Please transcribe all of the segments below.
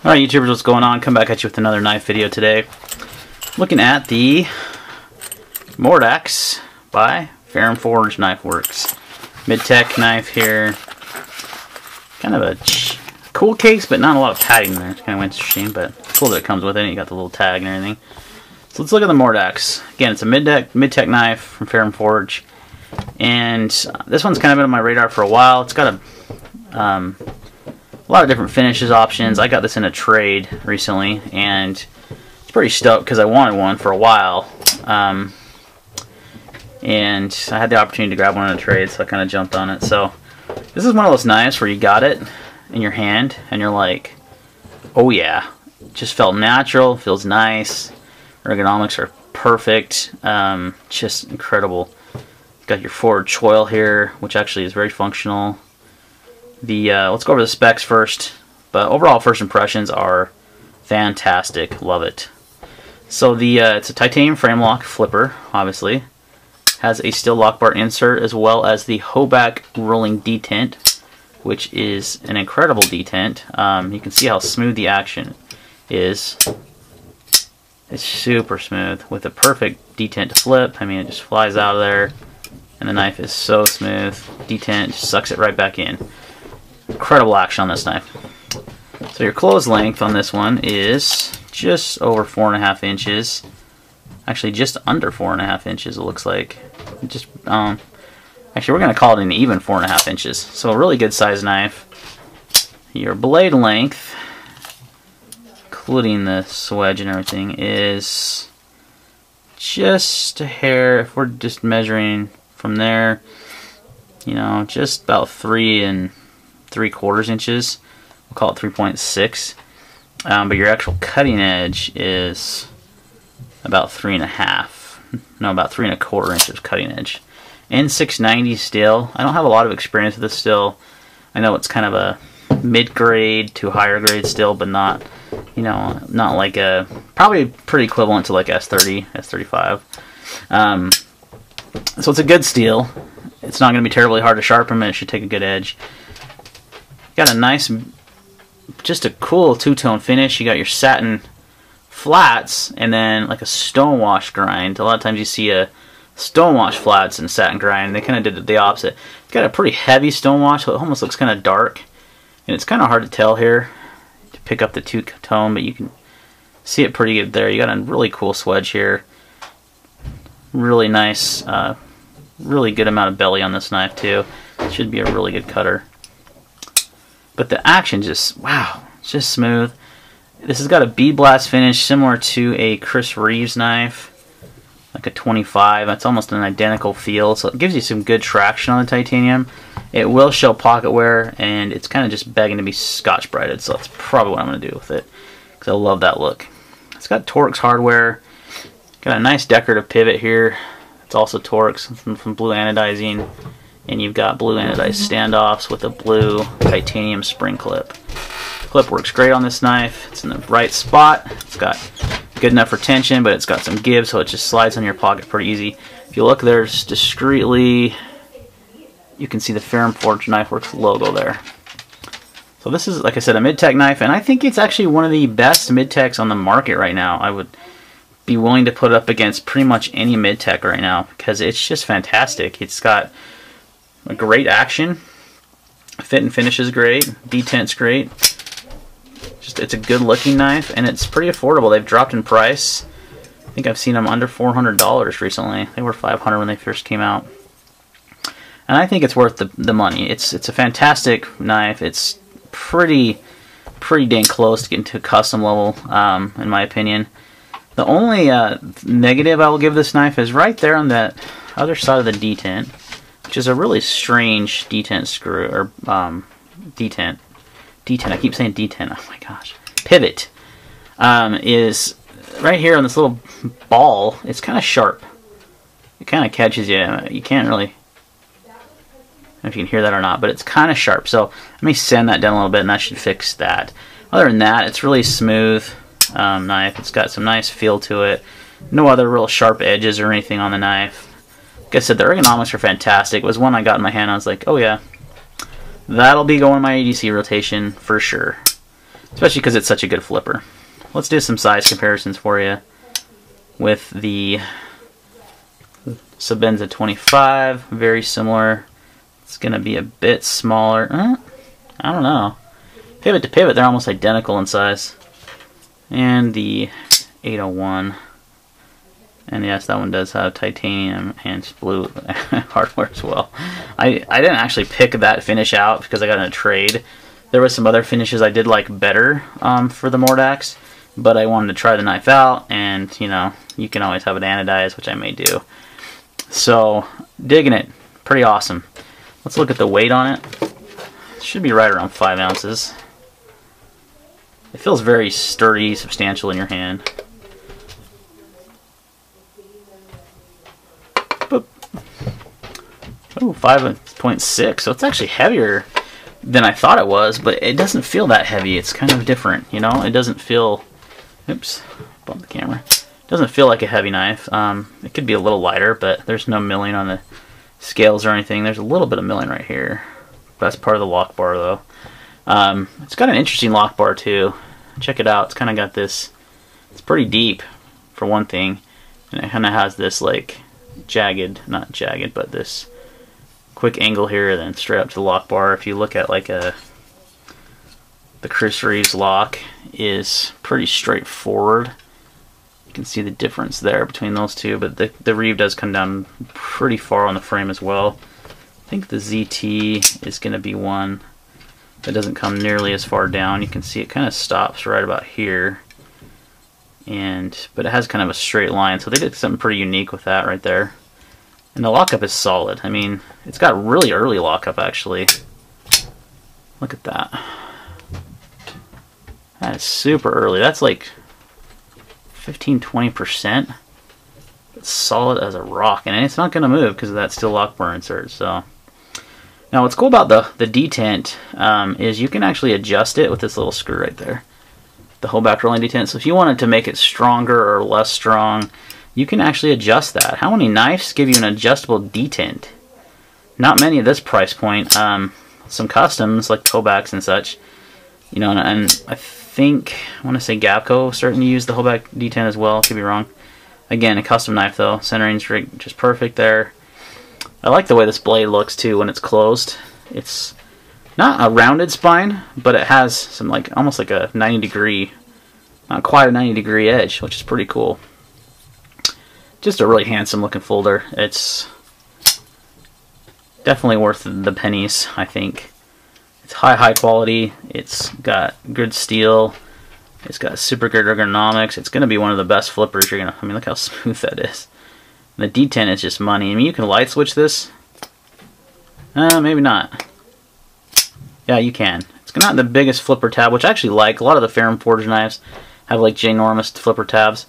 Alright YouTubers, what's going on? Come back at you with another knife video today. Looking at the Mordax by Ferrum Forge Knife Works. Mid-tech knife here. Kind of a cool case, but not a lot of padding there. It's kind of interesting, but cool that it comes with it. You got the little tag and everything. So let's look at the Mordax. Again, it's a mid-tech knife from Ferrum Forge. And this one's kind of been on my radar for a while. It's got a lot of different finishes options. I got this in a trade recently, and it's pretty stoked because I wanted one for a while. And I had the opportunity to grab one in a trade, so I kind of jumped on it. So this is one of those knives where you got it in your hand, and you're like, oh yeah. It just felt natural, feels nice. Ergonomics are perfect. Just incredible. Got your forward choil here, which actually is very functional. Let's go over the specs first, but overall first impressions are fantastic. Love it. So it's a titanium frame lock flipper, obviously. Has a steel lock bar insert as well as the Hoback rolling detent, which is an incredible detent. You can see how smooth the action is. It's super smooth with a perfect detent to flip. I mean, it just flies out of there, and the knife is so smooth. Detent just sucks it right back in. Incredible action on this knife. So your close length on this one is just over 4.5 inches. Actually, just under 4.5 inches. It looks like. Actually, we're going to call it an even 4.5 inches. So a really good size knife. Your blade length, including the swedge and everything, is just a hair. If we're just measuring from there, you know, just about 3 3/4 inches. We'll call it 3.6. But your actual cutting edge is about 3.5. No, about 3.25 inches cutting edge. N690 steel. I don't have a lot of experience with this steel. I know it's kind of a mid-grade to higher grade steel, but not, you know, not like a, probably pretty equivalent to like S30, S35. So it's a good steel. It's not going to be terribly hard to sharpen, and it should take a good edge. Got a nice, just a cool two-tone finish. You got your satin flats and then like a stonewash grind. A lot of times you see a stonewash flats and satin grind. They kind of did the opposite. It's got a pretty heavy stonewash, so it almost looks kind of dark. And it's kind of hard to tell here to pick up the two-tone, but you can see it pretty good there. You got a really cool swedge here. Really nice, really good amount of belly on this knife too. It should be a really good cutter. But the action just, wow, it's just smooth. This has got a bead blast finish similar to a Chris Reeves knife, like a 25. It's almost an identical feel, so it gives you some good traction on the titanium. It will show pocket wear, and it's kind of just begging to be Scotch-Brighted, so that's probably what I'm going to do with it, because I love that look. It's got Torx Hardware. Got a nice decorative pivot here. It's also Torx from blue anodizing. And you've got blue anodized standoffs with a blue titanium spring clip. Clip works great on this knife. It's in the right spot. It's got good enough retention, but it's got some give, so it just slides in your pocket pretty easy. If you look, there's discreetly, you can see the Ferrum Forge Knife Works logo there. So this is, like I said, a mid-tech knife, and I think it's actually one of the best mid-techs on the market right now. I would be willing to put it up against pretty much any mid-tech right now, because it's just fantastic. It's got a great action. Fit and finish is great. Detent's great. Just, it's a good looking knife, and it's pretty affordable. They've dropped in price. I think I've seen them under $400 recently. They were $500 when they first came out. And I think it's worth the money. It's a fantastic knife. It's pretty dang close to getting to a custom level, in my opinion. The only negative I will give this knife is right there on that other side of the detent, which is a really strange detent screw, or detent. I keep saying detent, oh my gosh. Pivot is right here on this little ball. It's kind of sharp. It kind of catches you. You can't really, I don't know if you can hear that or not, but it's kind of sharp. So let me sand that down a little bit, and that should fix that. Other than that, it's really smooth knife. It's got some nice feel to it. No other real sharp edges or anything on the knife. Like I said, the ergonomics are fantastic. It was one I got in my hand. I was like, oh yeah, that'll be going in my ADC rotation for sure. especially because it's such a good flipper. Let's do some size comparisons for you with the Sebenza 25. Very similar. It's going to be a bit smaller. I don't know. Pivot to pivot, they're almost identical in size. And the 801. And yes, that one does have titanium and blue hardware as well. I didn't actually pick that finish out because I got in a trade. There was some other finishes I did like better for the Mordax, but I wanted to try the knife out, and you know, you can always have it anodized, which I may do. So, digging it. Pretty awesome. Let's look at the weight on it. It should be right around 5 ounces. It feels very sturdy, substantial in your hand. Boop. Oh, 5.6, so it's actually heavier than I thought it was, but it doesn't feel that heavy. It's kind of different, you know? It doesn't feel... Oops, bump the camera. It doesn't feel like a heavy knife. It could be a little lighter, but there's no milling on the scales or anything. There's a little bit of milling right here. That's part of the lock bar, though. It's got an interesting lock bar, too. Check it out. It's kind of got this... It's pretty deep, for one thing. And it kind of has this, like, jagged... Not jagged, but this... quick angle here, then straight up to the lock bar. If you look at like the Chris Reeves lock is pretty straightforward. You can see the difference there between those two, but the Reeve does come down pretty far on the frame as well. I think the ZT is going to be one that doesn't come nearly as far down. You can see it kind of stops right about here, but it has kind of a straight line, so they did something pretty unique with that right there. And the lockup is solid. I mean, it's got really early lockup, actually. Look at that. That is super early. That's like 15-20%. It's solid as a rock. And it's not going to move because of that steel lock bar insert. So, now what's cool about the detent is you can actually adjust it with this little screw right there. The whole back rolling detent. So if you wanted to make it stronger or less strong, you can actually adjust that. How many knives give you an adjustable detent? Not many at this price point. Some customs like Kobax and such, you know, and I think I want to say Gapco starting to use the whole back detent as well. Could be wrong. Again, a custom knife though. Centering just perfect there. I like the way this blade looks too when it's closed. It's not a rounded spine, but it has some like almost like a 90-degree, not quite a 90-degree edge, which is pretty cool. Just a really handsome looking folder. It's definitely worth the pennies, I think. It's high quality. It's got good steel. It's got super good ergonomics. It's going to be one of the best flippers you're going to... I mean, look how smooth that is. And the detent is just money. I mean, you can light switch this. Maybe not. Yeah, you can. It's not the biggest flipper tab, which I actually like. A lot of the Ferrum forged knives have like ginormous flipper tabs.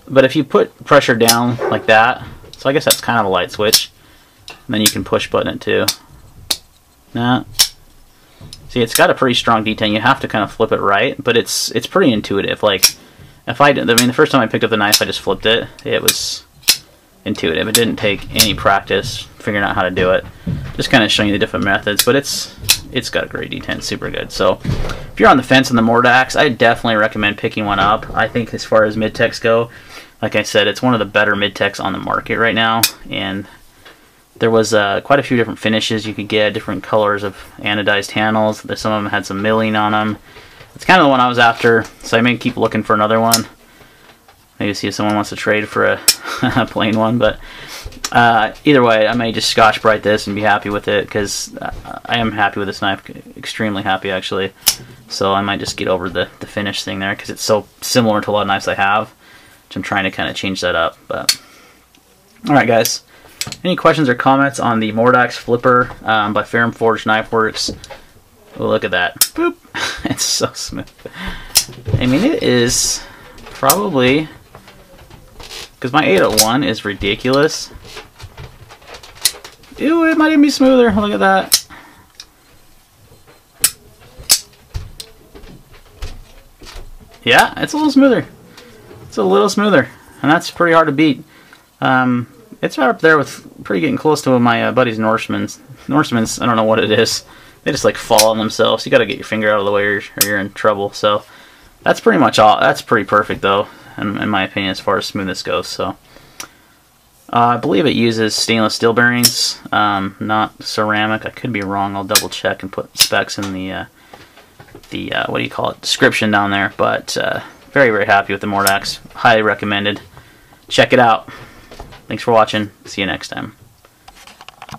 But if you put pressure down like that, so I guess that's kind of a light switch, and then you can push button it too. Nah. See, it's got a pretty strong detent. You have to kind of flip it right, but it's pretty intuitive. Like, I mean, the first time I picked up the knife, I just flipped it. It was intuitive. It didn't take any practice figuring out how to do it. Just kind of showing you the different methods, but it's got a great detent, super good. So if you're on the fence on the Mordax, I definitely recommend picking one up. I think as far as mid-techs go, like I said, it's one of the better mid-techs on the market right now, and there was quite a few different finishes you could get, different colors of anodized handles. Some of them had some milling on them. It's kind of the one I was after, so I may keep looking for another one. Maybe see if someone wants to trade for a plain one, but either way, I may just Scotch-Brite this and be happy with it, because I am happy with this knife, extremely happy actually. So I might just get over the finish thing there, because it's so similar to a lot of knives I have, which I'm trying to kind of change that up. But alright guys, any questions or comments on the Mordax Flipper by Ferrum Forged Knife Works? Oh, look at that. Boop! It's so smooth. I mean, it is probably... because my 801 is ridiculous. Ew, it might even be smoother. Look at that. Yeah, it's a little smoother. It's a little smoother. And that's pretty hard to beat. It's right up there with pretty getting close to my buddy's Norseman's. Norseman's, I don't know what it is. they just like fall on themselves. You got to get your finger out of the way or you're in trouble. So that's pretty much all. That's pretty perfect though, in my opinion, as far as smoothness goes. So I believe it uses stainless steel bearings, not ceramic. I could be wrong. I'll double check and put specs in the what do you call it, description down there. But very, very happy with the Mordax. Highly recommended. Check it out. Thanks for watching. See you next time.